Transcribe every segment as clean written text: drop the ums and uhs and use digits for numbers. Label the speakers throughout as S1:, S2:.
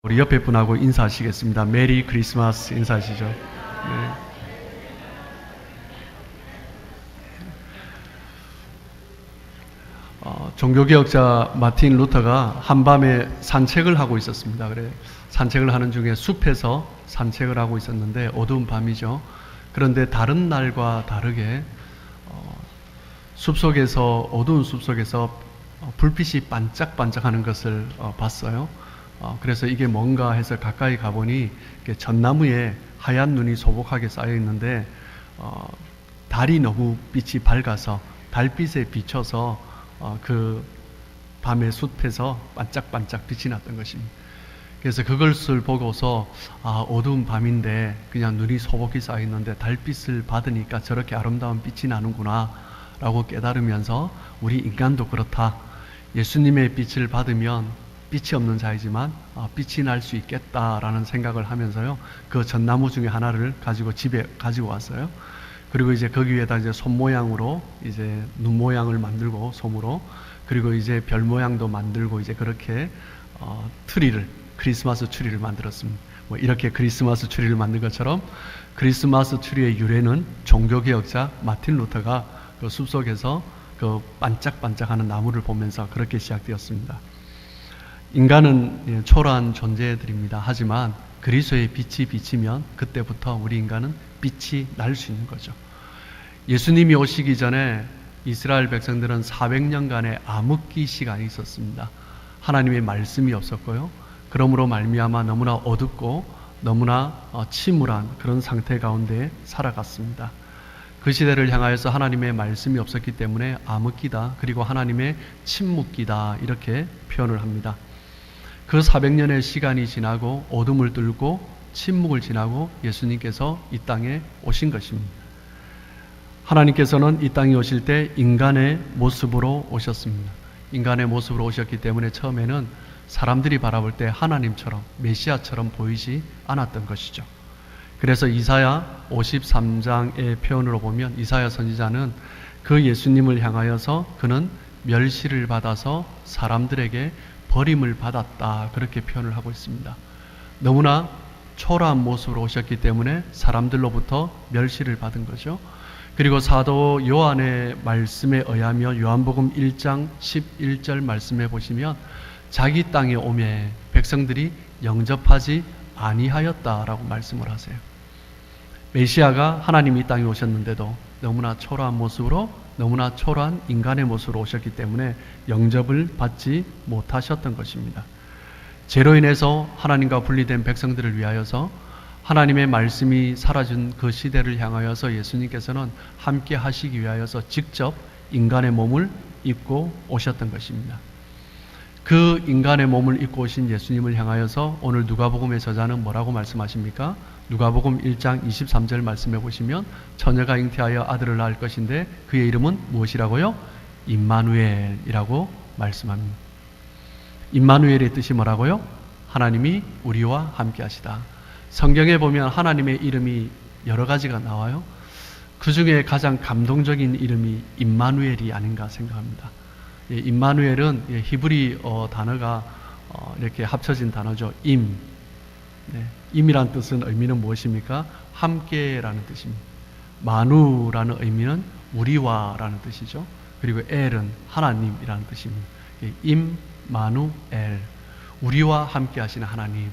S1: 우리 옆에 분하고 인사하시겠습니다. 메리 크리스마스 인사하시죠. 네. 종교개혁자 마틴 루터가 한밤에 산책을 하고 있었습니다. 그래 산책을 하는 중에 숲에서 산책을 하고 있었는데 어두운 밤이죠. 그런데 다른 날과 다르게 숲속에서 어두운 숲속에서 불빛이 반짝반짝하는 것을 봤어요. 그래서 이게 뭔가 해서 가까이 가보니 전나무에 하얀 눈이 소복하게 쌓여 있는데 달이 너무 빛이 밝아서 달빛에 비춰서 그 밤의 숲에서 반짝반짝 빛이 났던 것입니다. 그래서 그것을 보고서 어두운 밤인데 그냥 눈이 소복히 쌓여 있는데 달빛을 받으니까 저렇게 아름다운 빛이 나는구나 라고 깨달으면서 우리 인간도 그렇다. 예수님의 빛을 받으면 빛이 없는 자이지만 빛이 날 수 있겠다라는 생각을 하면서요. 그 전나무 중에 하나를 가지고 집에 가지고 왔어요. 그리고 이제 거기에다 이제 손 모양으로 이제 눈 모양을 만들고 솜으로, 그리고 이제 별 모양도 만들고 이제 그렇게 크리스마스 트리를 만들었습니다. 뭐 이렇게 크리스마스 트리를 만든 것처럼 크리스마스 트리의 유래는 종교개혁자 마틴 루터가 그 숲속에서 그 반짝반짝하는 나무를 보면서 그렇게 시작되었습니다. 인간은 초라한 존재들입니다. 하지만 그리스도의 빛이 비치면 그때부터 우리 인간은 빛이 날 수 있는 거죠. 예수님이 오시기 전에 이스라엘 백성들은 400년간의 암흑기 시간이 있었습니다. 하나님의 말씀이 없었고요. 그러므로 말미암아 너무나 어둡고 너무나 침울한 그런 상태 가운데 살아갔습니다. 그 시대를 향하여서 하나님의 말씀이 없었기 때문에 암흑기다, 그리고 하나님의 침묵기다 이렇게 표현을 합니다. 그 400년의 시간이 지나고 어둠을 뚫고 침묵을 지나고 예수님께서 이 땅에 오신 것입니다. 하나님께서는 이 땅에 오실 때 인간의 모습으로 오셨습니다. 인간의 모습으로 오셨기 때문에 처음에는 사람들이 바라볼 때 하나님처럼 메시아처럼 보이지 않았던 것이죠. 그래서 이사야 53장의 표현으로 보면 이사야 선지자는 그 예수님을 향하여서 그는 멸시를 받아서 사람들에게 버림을 받았다 그렇게 표현을 하고 있습니다. 너무나 초라한 모습으로 오셨기 때문에 사람들로부터 멸시를 받은 거죠. 그리고 사도 요한의 말씀에 의하며 요한복음 1장 11절 말씀해 보시면 자기 땅에 오매 백성들이 영접하지 아니하였다라고 말씀을 하세요. 메시아가 하나님이 이 땅에 오셨는데도 너무나 초라한 모습으로, 너무나 초라한 인간의 모습으로 오셨기 때문에 영접을 받지 못하셨던 것입니다. 죄로 인해서 하나님과 분리된 백성들을 위하여서 하나님의 말씀이 사라진 그 시대를 향하여서 예수님께서는 함께 하시기 위하여서 직접 인간의 몸을 입고 오셨던 것입니다. 그 인간의 몸을 입고 오신 예수님을 향하여서 오늘 누가복음의 저자는 뭐라고 말씀하십니까? 누가복음 1장 23절 말씀해 보시면 처녀가 잉태하여 아들을 낳을 것인데 그의 이름은 무엇이라고요? 임마누엘이라고 말씀합니다. 임마누엘의 뜻이 뭐라고요? 하나님이 우리와 함께 하시다. 성경에 보면 하나님의 이름이 여러 가지가 나와요. 그 중에 가장 감동적인 이름이 임마누엘이 아닌가 생각합니다. 임마누엘은 히브리 단어가 이렇게 합쳐진 단어죠. 임이란 뜻은 의미는 무엇입니까? 함께라는 뜻입니다. 마누라는 의미는 우리와라는 뜻이죠. 그리고 엘은 하나님이라는 뜻입니다. 임마누엘, 우리와 함께 하시는 하나님.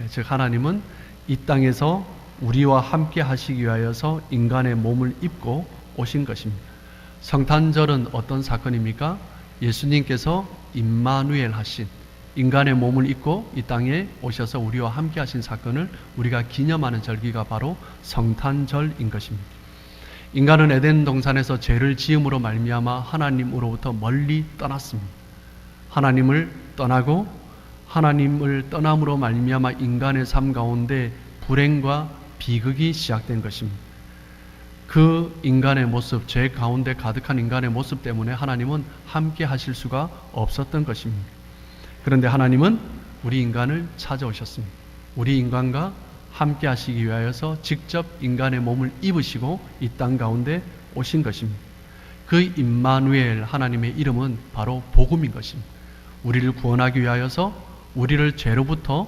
S1: 즉 하나님은 이 땅에서 우리와 함께 하시기 위하여서 인간의 몸을 입고 오신 것입니다. 성탄절은 어떤 사건입니까? 예수님께서 임마누엘 하신 인간의 몸을 입고 이 땅에 오셔서 우리와 함께 하신 사건을 우리가 기념하는 절기가 바로 성탄절인 것입니다. 인간은 에덴 동산에서 죄를 지음으로 말미암아 하나님으로부터 멀리 떠났습니다. 하나님을 떠나고 하나님을 떠남으로 말미암아 인간의 삶 가운데 불행과 비극이 시작된 것입니다. 그 인간의 모습, 죄 가운데 가득한 인간의 모습 때문에 하나님은 함께 하실 수가 없었던 것입니다. 그런데 하나님은 우리 인간을 찾아오셨습니다. 우리 인간과 함께 하시기 위하여서 직접 인간의 몸을 입으시고 이 땅 가운데 오신 것입니다. 그 임마누엘 하나님의 이름은 바로 복음인 것입니다. 우리를 구원하기 위하여서 우리를 죄로부터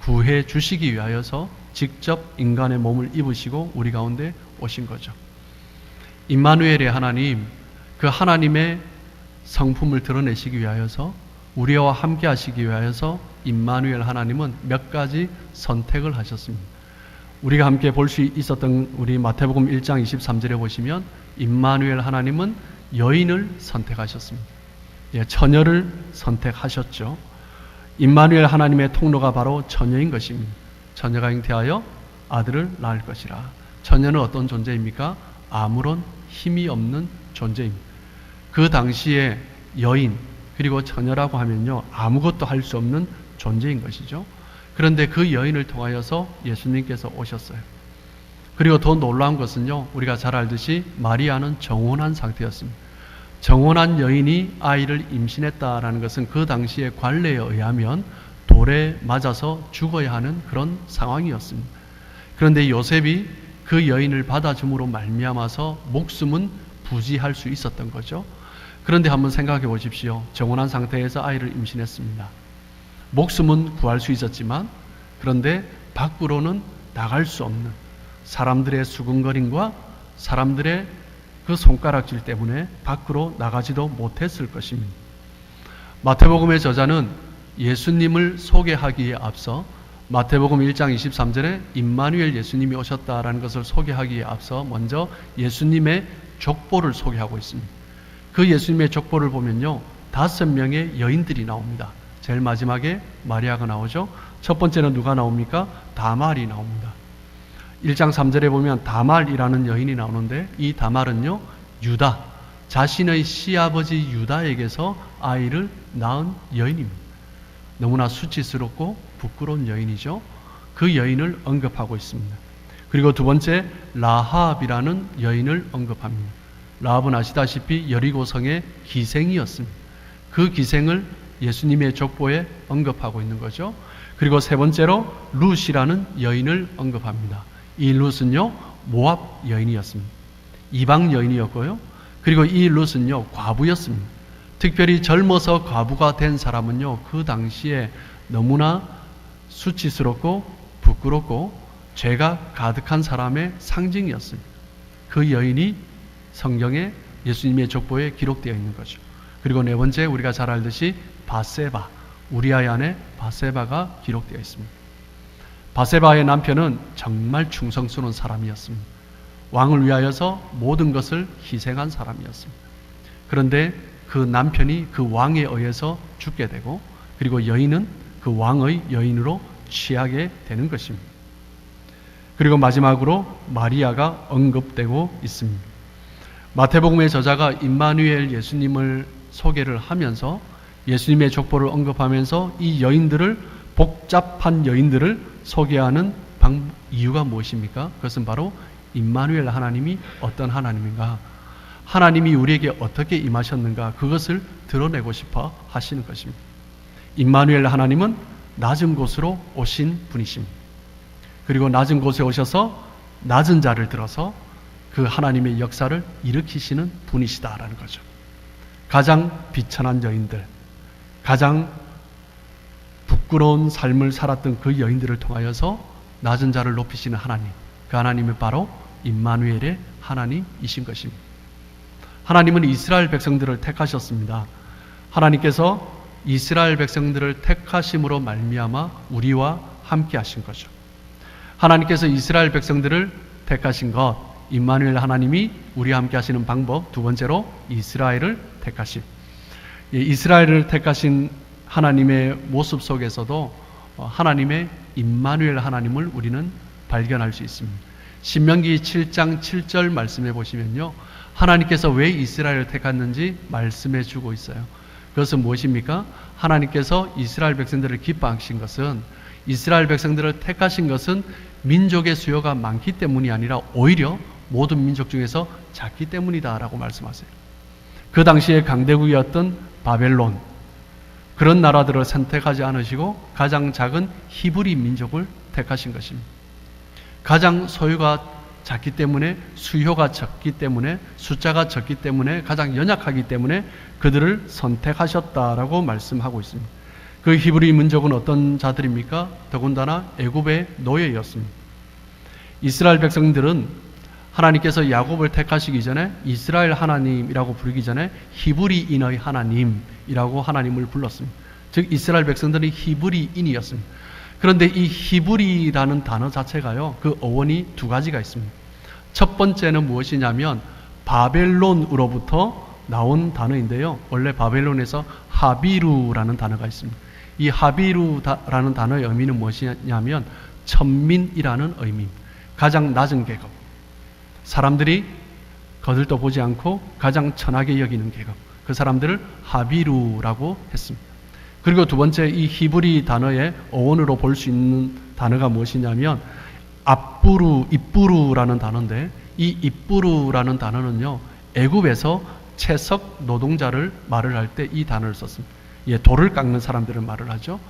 S1: 구해 주시기 위하여서 직접 인간의 몸을 입으시고 우리 가운데 오신 거죠. 임마누엘의 하나님, 그 하나님의 성품을 드러내시기 위하여서 우리와 함께 하시기 위하여서 임마누엘 하나님은 몇 가지 선택을 하셨습니다. 우리가 함께 볼 수 있었던 우리 마태복음 1장 23절에 보시면 임마누엘 하나님은 여인을 선택하셨습니다. 처녀를 선택하셨죠. 임마누엘 하나님의 통로가 바로 처녀인 것입니다. 처녀가 잉태하여 아들을 낳을 것이라. 처녀는 어떤 존재입니까? 아무런 힘이 없는 존재입니다. 그 당시에 여인 그리고 처녀라고 하면요, 아무것도 할 수 없는 존재인 것이죠. 그런데 그 여인을 통하여서 예수님께서 오셨어요. 그리고 더 놀라운 것은요, 우리가 잘 알듯이 마리아는 정혼한 상태였습니다. 정혼한 여인이 아이를 임신했다라는 것은 그 당시의 관례에 의하면 돌에 맞아서 죽어야 하는 그런 상황이었습니다. 그런데 요셉이 그 여인을 받아줌으로 말미암아서 목숨은 부지할 수 있었던 거죠. 그런데 한번 생각해 보십시오. 정혼한 상태에서 아이를 임신했습니다. 목숨은 구할 수 있었지만 그런데 밖으로는 나갈 수 없는 사람들의 수군거림과 사람들의 그 손가락질 때문에 밖으로 나가지도 못했을 것입니다. 마태복음의 저자는 예수님을 소개하기에 앞서 마태복음 1장 23절에 임마누엘 예수님이 오셨다라는 것을 소개하기에 앞서 먼저 예수님의 족보를 소개하고 있습니다. 그 예수님의 족보를 보면요, 5명의 여인들이 나옵니다. 제일 마지막에 마리아가 나오죠. 첫 번째는 누가 나옵니까? 다말이 나옵니다. 1장 3절에 보면 다말이라는 여인이 나오는데 이 다말은요, 유다, 자신의 시아버지 유다에게서 아이를 낳은 여인입니다. 너무나 수치스럽고 부끄러운 여인이죠. 그 여인을 언급하고 있습니다. 그리고 두 번째 라합이라는 여인을 언급합니다. 라합은 아시다시피 여리고성의 기생이었습니다. 그 기생을 예수님의 족보에 언급하고 있는 거죠. 그리고 세 번째로 룻이라는 여인을 언급합니다. 이 룻은요, 모압 여인이었습니다. 이방 여인이었고요. 그리고 이 룻은요, 과부였습니다. 특별히 젊어서 과부가 된 사람은요, 그 당시에 너무나 수치스럽고 부끄럽고 죄가 가득한 사람의 상징이었습니다. 그 여인이 성경에 예수님의 족보에 기록되어 있는 거죠. 그리고 네 번째, 우리가 잘 알듯이 바세바, 우리아의 아내 바세바가 기록되어 있습니다. 바세바의 남편은 정말 충성스러운 사람이었습니다. 왕을 위하여서 모든 것을 희생한 사람이었습니다. 그런데 그 남편이 그 왕에 의해서 죽게 되고, 그리고 여인은 그 왕의 여인으로 취하게 되는 것입니다. 그리고 마지막으로 마리아가 언급되고 있습니다. 마태복음의 저자가 임마누엘 예수님을 소개를 하면서 예수님의 족보를 언급하면서 이 여인들을, 복잡한 여인들을 소개하는 이유가 무엇입니까? 그것은 바로 임마누엘 하나님이 어떤 하나님인가, 하나님이 우리에게 어떻게 임하셨는가, 그것을 드러내고 싶어 하시는 것입니다. 임마누엘 하나님은 낮은 곳으로 오신 분이십니다. 그리고 낮은 곳에 오셔서 낮은 자를 들어서 그 하나님의 역사를 일으키시는 분이시다라는 거죠. 가장 비천한 여인들, 가장 부끄러운 삶을 살았던 그 여인들을 통하여서 낮은 자를 높이시는 하나님, 그 하나님이 바로 임마누엘의 하나님이신 것입니다. 하나님은 이스라엘 백성들을 택하셨습니다. 하나님께서 이스라엘 백성들을 택하심으로 말미암아 우리와 함께 하신 거죠. 하나님께서 이스라엘 백성들을 택하신 것, 임마누엘 하나님이 우리와 함께 하시는 방법, 두 번째로 이스라엘을 택하심. 이스라엘을 택하신 하나님의 모습 속에서도 하나님의 임마누엘 하나님을 우리는 발견할 수 있습니다. 신명기 7장 7절 말씀해 보시면요, 하나님께서 왜 이스라엘을 택했는지 말씀해 주고 있어요. 그것은 무엇입니까? 하나님께서 이스라엘 백성들을 기뻐하신 것은, 이스라엘 백성들을 택하신 것은 민족의 수요가 많기 때문이 아니라 오히려 모든 민족 중에서 작기 때문이다라고 말씀하세요. 그 당시에 강대국이었던 바벨론, 그런 나라들을 선택하지 않으시고 가장 작은 히브리 민족을 택하신 것입니다. 가장 소유가 작기 때문에, 수요가 적기 때문에, 숫자가 적기 때문에, 가장 연약하기 때문에 그들을 선택하셨다라고 말씀하고 있습니다. 그 히브리 민족은 어떤 자들입니까? 더군다나 애굽의 노예였습니다. 이스라엘 백성들은 하나님께서 야곱을 택하시기 전에 이스라엘 하나님이라고 부르기 전에 히브리인의 하나님이라고 하나님을 불렀습니다. 즉 이스라엘 백성들은 히브리인이었습니다. 그런데 이 히브리라는 단어 자체가요, 그 어원이 두 가지가 있습니다. 첫 번째는 무엇이냐면 바벨론으로부터 나온 단어인데요. 원래 바벨론에서 하비루라는 단어가 있습니다. 이 하비루라는 단어의 의미는 무엇이냐면 천민이라는 의미입니다. 가장 낮은 계급, 사람들이 거들떠 보지 않고 가장 천하게 여기는 계급, 그 사람들을 하비루라고 했습니다. 그리고 두 번째, 이 히브리 단어의 어원으로 볼 수 있는 단어가 무엇이냐면 입부루라는 단어인데, 이 입부루라는 단어는요, 애굽에서 채석 노동자를 말을 할 때 이 단어를 썼습니다. 예, 돌을 깎는 사람들을 말을 하죠.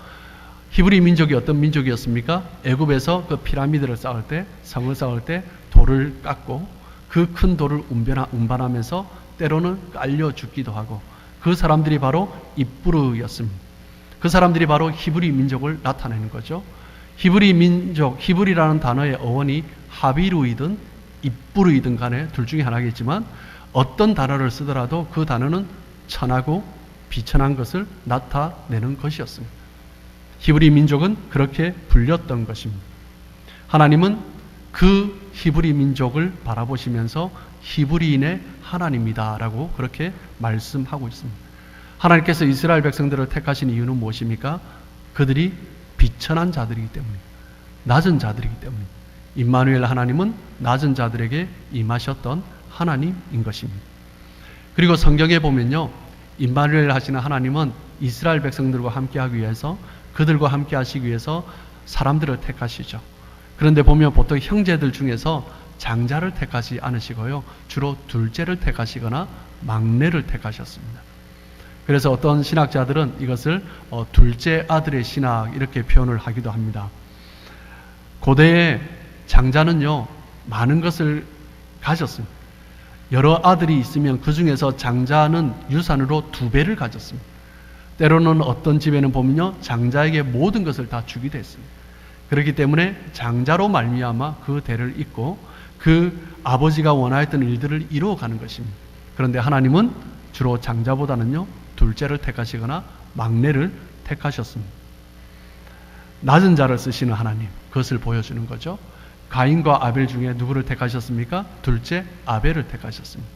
S1: 히브리 민족이 어떤 민족이었습니까? 애굽에서 그 피라미드를 쌓을 때, 성을 쌓을 때 돌을 깎고 그 큰 돌을 운반하면서 때로는 깔려 죽기도 하고, 그 사람들이 바로 입부르였습니다. 그 사람들이 바로 히브리 민족을 나타내는 거죠. 히브리 민족, 히브리라는 단어의 어원이 하비루이든 입부르이든 간에 둘 중에 하나겠지만, 어떤 단어를 쓰더라도 그 단어는 천하고 비천한 것을 나타내는 것이었습니다. 히브리 민족은 그렇게 불렸던 것입니다. 하나님은 그 히브리 민족을 바라보시면서 히브리인의 하나님이다 라고 그렇게 말씀하고 있습니다. 하나님께서 이스라엘 백성들을 택하신 이유는 무엇입니까? 그들이 비천한 자들이기 때문입니다. 낮은 자들이기 때문입니다. 임마누엘 하나님은 낮은 자들에게 임하셨던 하나님인 것입니다. 그리고 성경에 보면요, 임마누엘 하시는 하나님은 이스라엘 백성들과 함께하기 위해서, 그들과 함께 하시기 위해서 사람들을 택하시죠. 그런데 보면 보통 형제들 중에서 장자를 택하지 않으시고요, 주로 둘째를 택하시거나 막내를 택하셨습니다. 그래서 어떤 신학자들은 이것을 둘째 아들의 신학 이렇게 표현을 하기도 합니다. 고대의 장자는요, 많은 것을 가졌습니다. 여러 아들이 있으면 그 중에서 장자는 유산으로 2배를 가졌습니다. 때로는 어떤 집에는 보면요, 장자에게 모든 것을 다 주기도 했습니다. 그렇기 때문에 장자로 말미암아 그 대를 잇고 그 아버지가 원하였던 일들을 이루어가는 것입니다. 그런데 하나님은 주로 장자보다는요, 둘째를 택하시거나 막내를 택하셨습니다. 낮은 자를 쓰시는 하나님, 그것을 보여주는 거죠. 가인과 아벨 중에 누구를 택하셨습니까? 둘째 아벨을 택하셨습니다.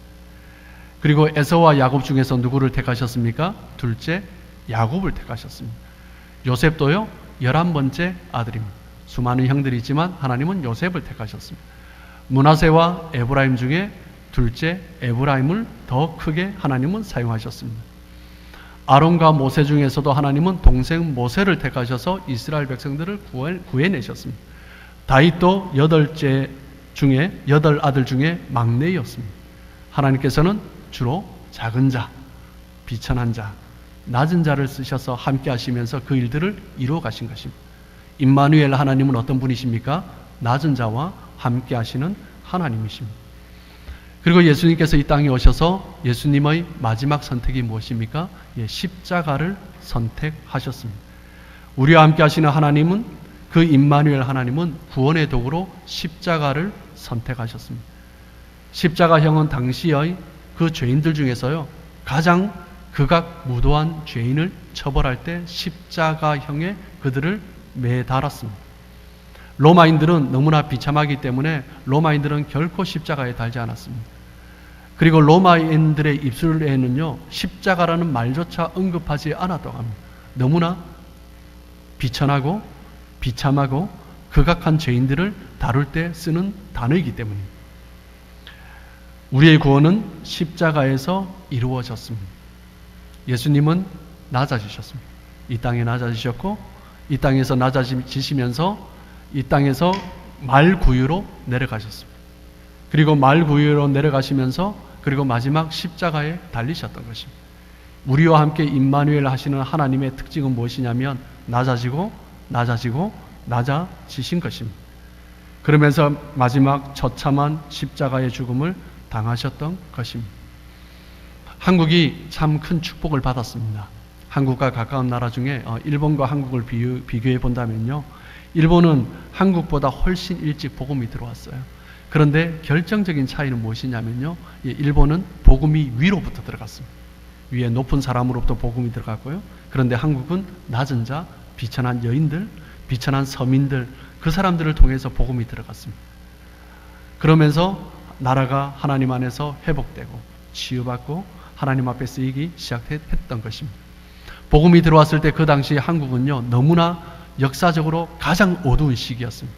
S1: 그리고 에서와 야곱 중에서 누구를 택하셨습니까? 둘째 야곱을 택하셨습니다. 요셉도요, 11번째 아들입니다. 수많은 형들이 있지만 하나님은 요셉을 택하셨습니다. 므낫세와 에브라임 중에 둘째 에브라임을 더 크게 하나님은 사용하셨습니다. 아론과 모세 중에서도 하나님은 동생 모세를 택하셔서 이스라엘 백성들을 구해내셨습니다. 다윗도 8아들 중에 막내였습니다. 하나님께서는 주로 작은 자, 비천한 자, 낮은 자를 쓰셔서 함께 하시면서 그 일들을 이루어 가신 것입니다. 임마누엘 하나님은 어떤 분이십니까? 낮은 자와 함께 하시는 하나님이십니다. 그리고 예수님께서 이 땅에 오셔서 예수님의 마지막 선택이 무엇입니까? 십자가를 선택하셨습니다. 우리와 함께 하시는 하나님은, 그 임마누엘 하나님은 구원의 도구로 십자가를 선택하셨습니다. 십자가형은 당시의 그 죄인들 중에서요, 가장 극악무도한 죄인을 처벌할 때 십자가형에 그들을 매달았습니다. 로마인들은 너무나 비참하기 때문에 로마인들은 결코 십자가에 달지 않았습니다. 그리고 로마인들의 입술에는요, 십자가라는 말조차 언급하지 않았다고 합니다. 너무나 비천하고 비참하고 극악한 죄인들을 다룰 때 쓰는 단어이기 때문입니다. 우리의 구원은 십자가에서 이루어졌습니다. 예수님은 낮아지셨습니다. 이 땅에 낮아지셨고, 이 땅에서 낮아지시면서 이 땅에서 말구유로 내려가셨습니다. 그리고 말구유로 내려가시면서 그리고 마지막 십자가에 달리셨던 것입니다. 우리와 함께 임마누엘 하시는 하나님의 특징은 무엇이냐면 낮아지고 낮아지신 것입니다. 그러면서 마지막 처참한 십자가의 죽음을 당하셨던 것입니다. 한국이 참 큰 축복을 받았습니다. 한국과 가까운 나라 중에 일본과 한국을 비교해 본다면요. 일본은 한국보다 훨씬 일찍 복음이 들어왔어요. 그런데 결정적인 차이는 무엇이냐면요. 일본은 복음이 위로부터 들어갔습니다. 위에 높은 사람으로부터 복음이 들어갔고요. 그런데 한국은 낮은 자, 비천한 여인들, 비천한 서민들, 그 사람들을 통해서 복음이 들어갔습니다. 그러면서 나라가 하나님 안에서 회복되고 치유받고 하나님 앞에 쓰이기 시작했던 것입니다. 복음이 들어왔을 때 그 당시 한국은요, 너무나 역사적으로 가장 어두운 시기였습니다.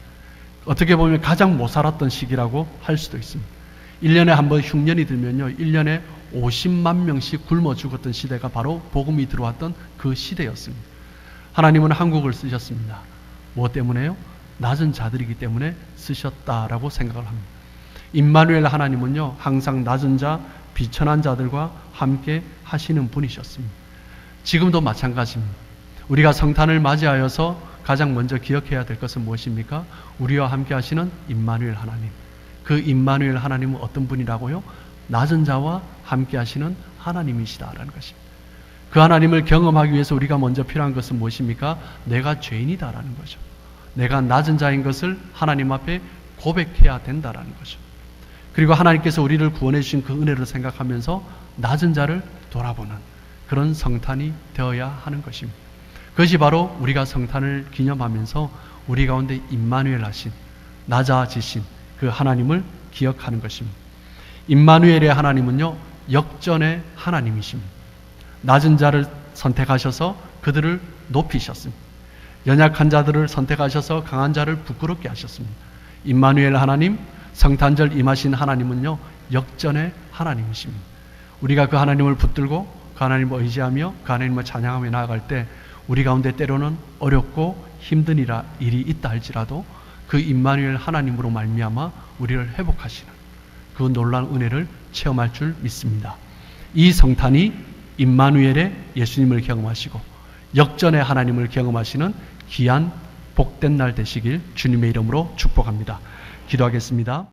S1: 어떻게 보면 가장 못 살았던 시기라고 할 수도 있습니다. 1년에 한 번 흉년이 들면요, 1년에 50만 명씩 굶어 죽었던 시대가 바로 복음이 들어왔던 그 시대였습니다. 하나님은 한국을 쓰셨습니다. 무엇 때문에요? 낮은 자들이기 때문에 쓰셨다라고 생각을 합니다. 임마누엘 하나님은요, 항상 낮은 자, 비천한 자들과 함께 하시는 분이셨습니다. 지금도 마찬가지입니다. 우리가 성탄을 맞이하여서 가장 먼저 기억해야 될 것은 무엇입니까? 우리와 함께 하시는 임마누엘 하나님. 그 임마누엘 하나님은 어떤 분이라고요? 낮은 자와 함께 하시는 하나님이시다라는 것입니다. 그 하나님을 경험하기 위해서 우리가 먼저 필요한 것은 무엇입니까? 내가 죄인이다라는 거죠. 내가 낮은 자인 것을 하나님 앞에 고백해야 된다라는 거죠. 그리고 하나님께서 우리를 구원해 주신 그 은혜를 생각하면서 낮은 자를 돌아보는 그런 성탄이 되어야 하는 것입니다. 그것이 바로 우리가 성탄을 기념하면서 우리 가운데 임마누엘 하신, 낮아지신 그 하나님을 기억하는 것입니다. 임마누엘의 하나님은요, 역전의 하나님이십니다. 낮은 자를 선택하셔서 그들을 높이셨습니다. 연약한 자들을 선택하셔서 강한 자를 부끄럽게 하셨습니다. 임마누엘 하나님, 성탄절 임하신 하나님은요, 역전의 하나님이십니다. 우리가 그 하나님을 붙들고 그 하나님을 의지하며 그 하나님을 찬양하며 나아갈 때 우리 가운데 때로는 어렵고 힘든 일이 있다 할지라도 그 임마누엘 하나님으로 말미암아 우리를 회복하시는 그 놀라운 은혜를 체험할 줄 믿습니다. 이 성탄이 임마누엘의 예수님을 경험하시고 역전의 하나님을 경험하시는 귀한 복된 날 되시길 주님의 이름으로 축복합니다. 기도하겠습니다.